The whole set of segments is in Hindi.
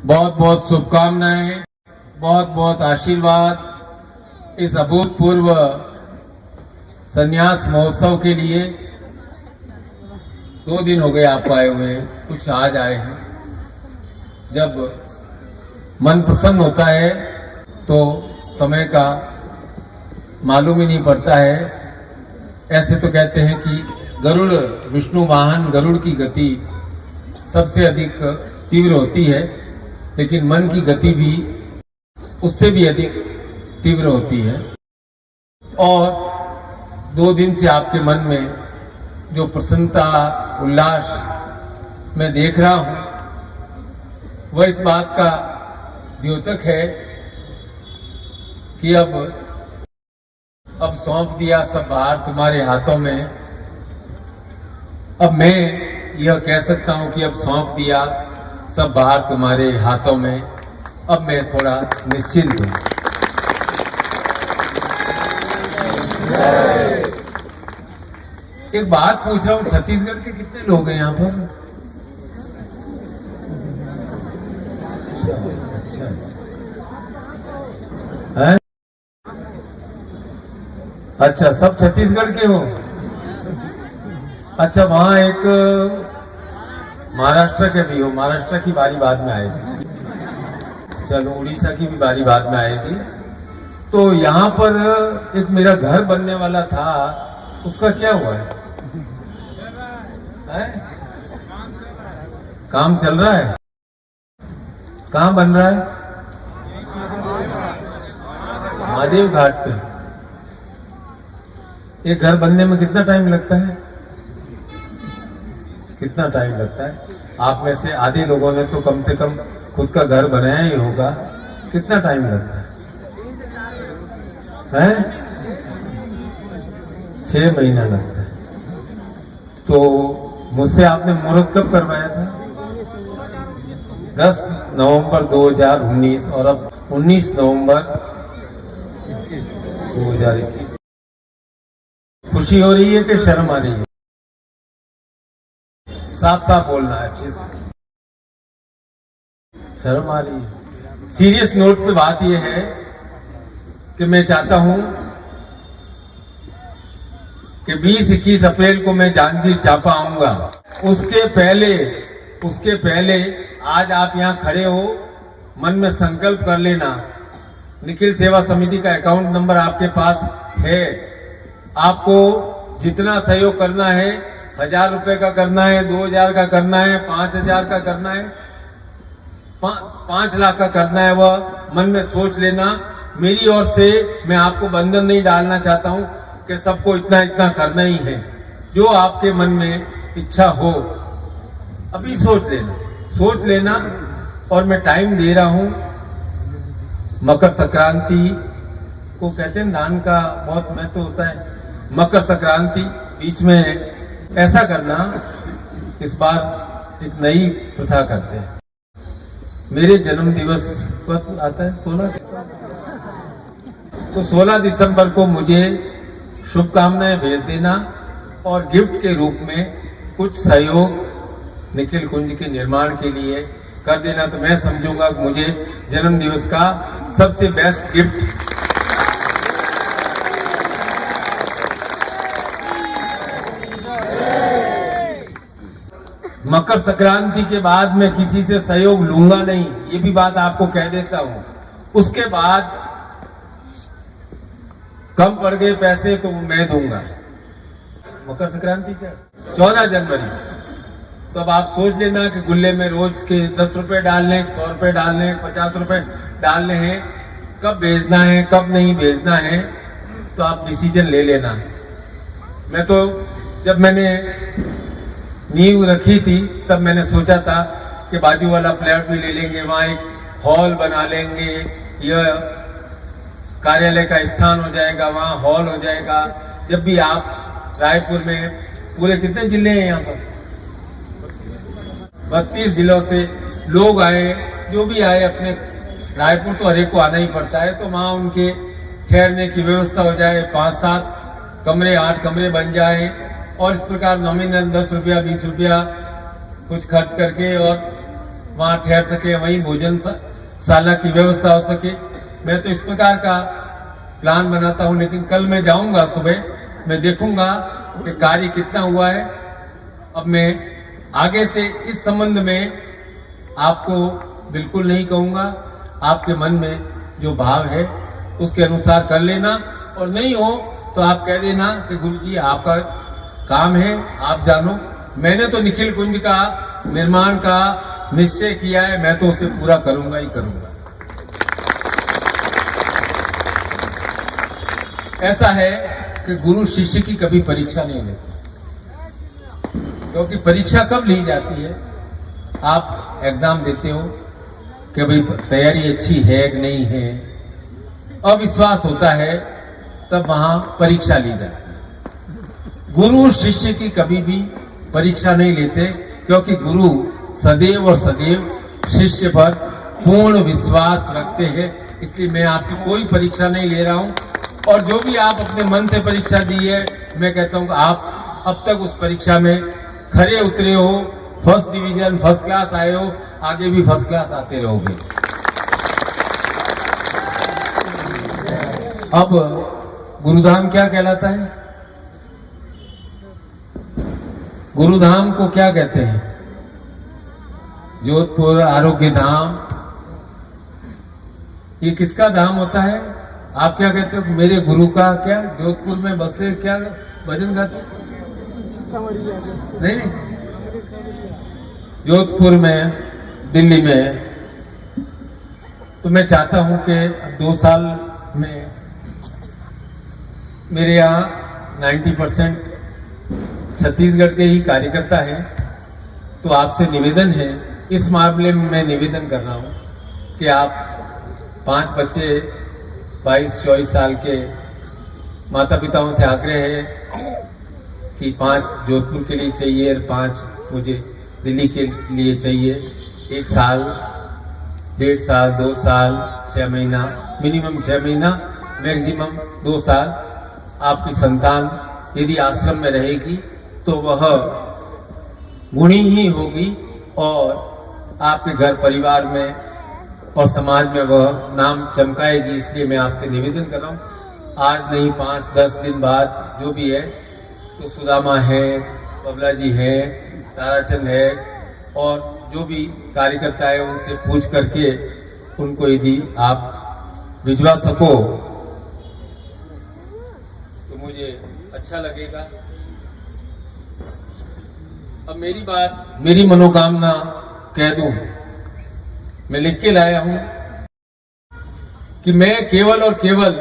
बहुत बहुत शुभकामनाएं, बहुत बहुत आशीर्वाद इस अभूतपूर्व संन्यास महोत्सव के लिए। 2 दिन हो गए आपको आए हुए, कुछ आज आए हैं। जब मन प्रसन्न होता है तो समय का मालूम ही नहीं पड़ता है। ऐसे तो कहते हैं कि गरुड़ विष्णु वाहन गरुड़ की गति सबसे अधिक तीव्र होती है, लेकिन मन की गति भी उससे भी अधिक तीव्र होती है। और 2 दिन से आपके मन में जो प्रसन्नता उल्लास मैं देख रहा हूं, वह इस बात का द्योतक है कि अब सौंप दिया सब भार तुम्हारे हाथों में। अब मैं यह कह सकता हूं कि अब सौंप दिया सब भार तुम्हारे हाथों में। अब मैं थोड़ा निश्चिंत हूं। एक बात पूछ रहा हूं, छत्तीसगढ़ के कितने लोग हैं यहाँ पर? अच्छा है? अच्छा, सब छत्तीसगढ़ के हो? अच्छा, वहां एक महाराष्ट्र के भी हो। महाराष्ट्र की बारी बाद में आएगी, चलो उड़ीसा की भी बारी बाद में आएगी। तो यहाँ पर एक मेरा घर बनने वाला था, उसका क्या हुआ है? काम चल रहा है? कहाँ बन रहा है? महादेव घाट पे। ये घर बनने में कितना टाइम लगता है? कितना टाइम लगता है? आप में से आधे लोगों ने तो कम से कम खुद का घर बनाया ही होगा। कितना टाइम लगता है? 6 महीना लगता है। तो मुझसे आपने मुहूर्त कब करवाया था? 10 नवंबर 2019 और अब 19 नवंबर 2021। खुशी हो रही है कि शर्म आ रही है? साफ साफ बोलना है, अच्छे से। शर्म आ रही है? सीरियस नोट पे बात यह है कि मैं चाहता हूं कि 20-21 अप्रैल को मैं जांजगीर चांपा आऊंगा। उसके पहले आज आप यहां खड़े हो, मन में संकल्प कर लेना। निखिल सेवा समिति का अकाउंट नंबर आपके पास है। आपको जितना सहयोग करना है, 1000 रुपए का करना है, 2000 का करना है, 5000 का करना है, 5 लाख का करना है, वह मन में सोच लेना। मेरी ओर से मैं आपको बंधन नहीं डालना चाहता हूं कि सबको इतना इतना करना ही है। जो आपके मन में इच्छा हो अभी सोच लेना। और मैं टाइम दे रहा हूं। मकर संक्रांति को कहते हैं, दान का बहुत महत्व होता है। मकर संक्रांति बीच में है। ऐसा करना, इस बार एक नई प्रथा करते हैं। मेरे जन्म दिवस कब आता है? 16 तो 16 दिसंबर को मुझे शुभकामनाएं भेज देना और गिफ्ट के रूप में कुछ सहयोग निखिल कुंज के निर्माण के लिए कर देना। तो मैं समझूंगा कि मुझे जन्म दिवस का सबसे बेस्ट गिफ्ट मकर संक्रांति के बाद मैं किसी से सहयोग लूंगा नहीं, ये भी बात आपको कह देता हूं। उसके बाद कम पड़ गए पैसे तो मैं दूंगा। मकर संक्रांति क्या? 14 जनवरी। तो अब आप सोच लेना कि गुल्ले में रोज के 10 रुपए डालने, 100 रुपए डालने, 50 रुपए डालने हैं। कब भेजना है, कब नहीं भेजना है, तो आप डिसीजन ले लेना। मैं तो जब मैंने नींव रखी थी तब मैंने सोचा था कि बाजू वाला फ्लैट भी ले लेंगे, वहाँ एक हॉल बना लेंगे, यह कार्यालय का स्थान हो जाएगा, वहाँ हॉल हो जाएगा। जब भी आप रायपुर में, पूरे कितने जिले हैं यहाँ पर? 32 जिलों से लोग आए, जो भी आए, अपने रायपुर तो हर एक को आना ही पड़ता है, तो वहाँ उनके ठहरने की व्यवस्था हो जाए। 5-7 कमरे, 8 कमरे बन जाए और इस प्रकार नॉमिनल 10 रुपया 20 रुपया कुछ खर्च करके और वहाँ ठहर सके, वहीं भोजनशाला की व्यवस्था हो सके। मैं तो इस प्रकार का प्लान बनाता हूँ, लेकिन कल मैं जाऊंगा सुबह, मैं देखूंगा कि कार्य कितना हुआ है। अब मैं आगे से इस संबंध में आपको बिल्कुल नहीं कहूँगा, आपके मन में जो भाव है उसके अनुसार कर लेना, और नहीं हो तो आप कह देना कि गुरुजी आपका काम है, आप जानो। मैंने तो निखिल कुंज का निर्माण का निश्चय किया है, मैं तो उसे पूरा करूंगा ही करूंगा। ऐसा है कि गुरु शिष्य की कभी परीक्षा नहीं लेते, क्योंकि परीक्षा कब ली जाती है, आप एग्जाम देते हो कि भाई तैयारी अच्छी है कि नहीं है, अविश्वास होता है, तब वहां परीक्षा ली जाती है। गुरु शिष्य की कभी भी परीक्षा नहीं लेते, क्योंकि गुरु सदैव और सदैव शिष्य पर पूर्ण विश्वास रखते हैं। इसलिए मैं आपकी कोई परीक्षा नहीं ले रहा हूं, और जो भी आप अपने मन से परीक्षा दी है, मैं कहता हूं कि आप अब तक उस परीक्षा में खरे उतरे हो, फर्स्ट डिवीजन, फर्स्ट क्लास आए हो, आगे भी फर्स्ट क्लास आते रहोगे। अब गुरुधाम क्या कहलाता है? गुरुधाम को क्या कहते हैं? जोधपुर आरोग्य धाम, ये किसका धाम होता है? आप क्या कहते हो? मेरे गुरु का। क्या जोधपुर में बसे क्या भजन गाते? नहीं, जोधपुर में, दिल्ली में। तो मैं चाहता हूं कि 2 साल में मेरे यहाँ 90% छत्तीसगढ़ के ही कार्यकर्ता हैं। तो आपसे निवेदन है, इस मामले में मैं निवेदन कर रहा हूं कि आप 5 बच्चे 22-24 साल के माता पिताओं से आग्रह है कि 5 जोधपुर के लिए चाहिए और 5 मुझे दिल्ली के लिए चाहिए। 1 साल, 1.5 साल, 2 साल, 6 महीना, मिनिमम 6 महीना, मैक्सिमम 2 साल आपकी संतान यदि आश्रम में रहेगी तो वह गुणी ही होगी, और आपके घर परिवार में और समाज में वह नाम चमकाएगी। इसलिए मैं आपसे निवेदन कर रहा हूँ, आज नहीं 5-10 दिन बाद जो भी है, तो सुदामा है, बबला जी है, ताराचंद है, और जो भी कार्यकर्ता है उनसे पूछ करके उनको यदि आप भिजवा सको तो मुझे अच्छा लगेगा। अब मेरी बात, मेरी मनोकामना कह दूं, मैं लिख के लाया हूं कि मैं केवल और केवल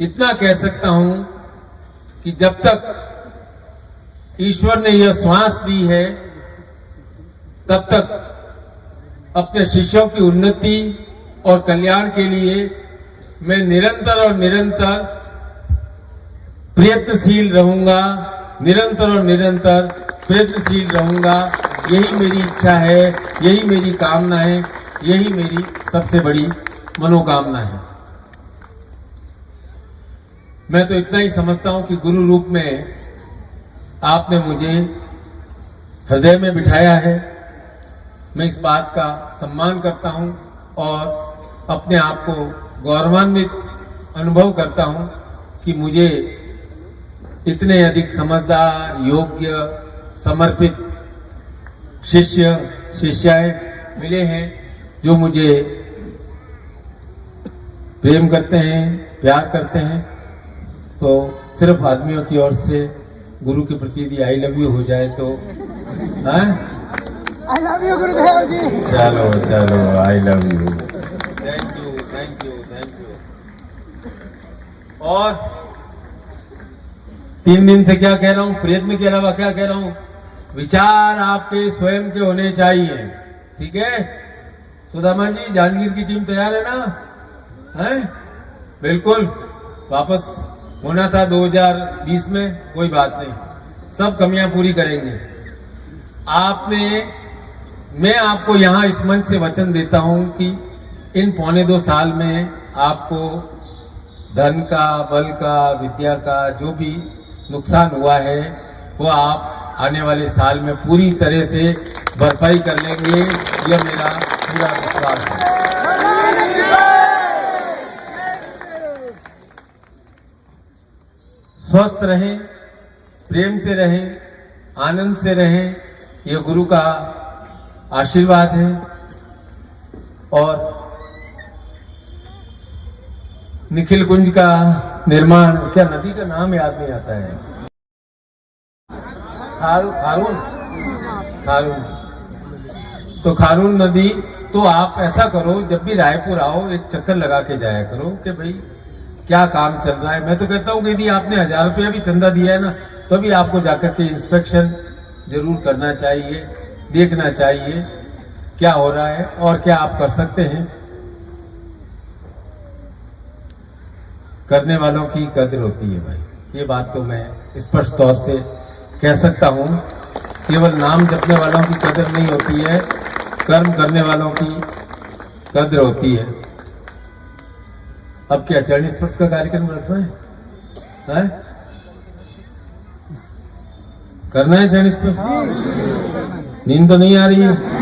इतना कह सकता हूं कि जब तक ईश्वर ने यह श्वास दी है, तब तक अपने शिष्यों की उन्नति और कल्याण के लिए मैं निरंतर और निरंतर प्रयत्नशील रहूंगा, निरंतर और निरंतर प्रयत्नशील रहूंगा। यही मेरी इच्छा है, यही मेरी कामना है, यही मेरी सबसे बड़ी मनोकामना है। मैं तो इतना ही समझता हूं कि गुरु रूप में आपने मुझे हृदय में बिठाया है। मैं इस बात का सम्मान करता हूं और अपने आप को गौरवान्वित अनुभव करता हूं कि मुझे इतने अधिक समझदार, योग्य, समर्पित शिष्य शिष्याएं मिले हैं जो मुझे प्रेम करते हैं, प्यार करते हैं। तो सिर्फ आदमियों की ओर से गुरु के प्रति यदि आई लव यू हो जाए तो आई लव यू गुरुदेव जी। चलो चलो, I love you, thank you, thank you, thank you. और 3 दिन से क्या कह रहा हूं, प्रयत्न के अलावा क्या कह रहा हूं? विचार आपके स्वयं के होने चाहिए, ठीक है? सुदामा जी, जांजगीर की टीम तैयार है ना? है बिल्कुल। वापस होना था 2020 में, कोई बात नहीं, सब कमियां पूरी करेंगे। मैं आपको यहां इस मंच से वचन देता हूं कि इन 1.25-2 साल में आपको धन का, बल का, विद्या का जो भी नुकसान हुआ है वो आप आने वाले साल में पूरी तरह से भरपाई कर लेंगे, यह मेरा पूरा विश्वास है। स्वस्थ रहें, प्रेम से रहें, आनंद से रहें, यह गुरु का आशीर्वाद है। और निखिल कुंज का निर्माण, क्या नदी का नाम याद नहीं आता है, खारून, तो खारून नदी, तो आप ऐसा करो जब भी रायपुर आओ एक चक्कर लगा के जाया करो कि भाई क्या काम चल रहा है। मैं तो कहता हूँ कि यदि आपने 1000 रुपया भी चंदा दिया है ना, तो भी आपको जाकर के इंस्पेक्शन जरूर करना चाहिए, देखना चाहिए क्या हो रहा है और क्या आप कर सकते हैं। करने वालों की कदर होती है भाई, ये बात तो मैं स्पष्ट तौर से कह सकता हूँ। केवल नाम जपने वालों की कदर नहीं होती है, कर्म करने वालों की कदर होती है। अब क्या चरण स्पर्श का कार्यक्रम रखना है? करना है चरण स्पर्श? नींद तो नहीं आ रही है?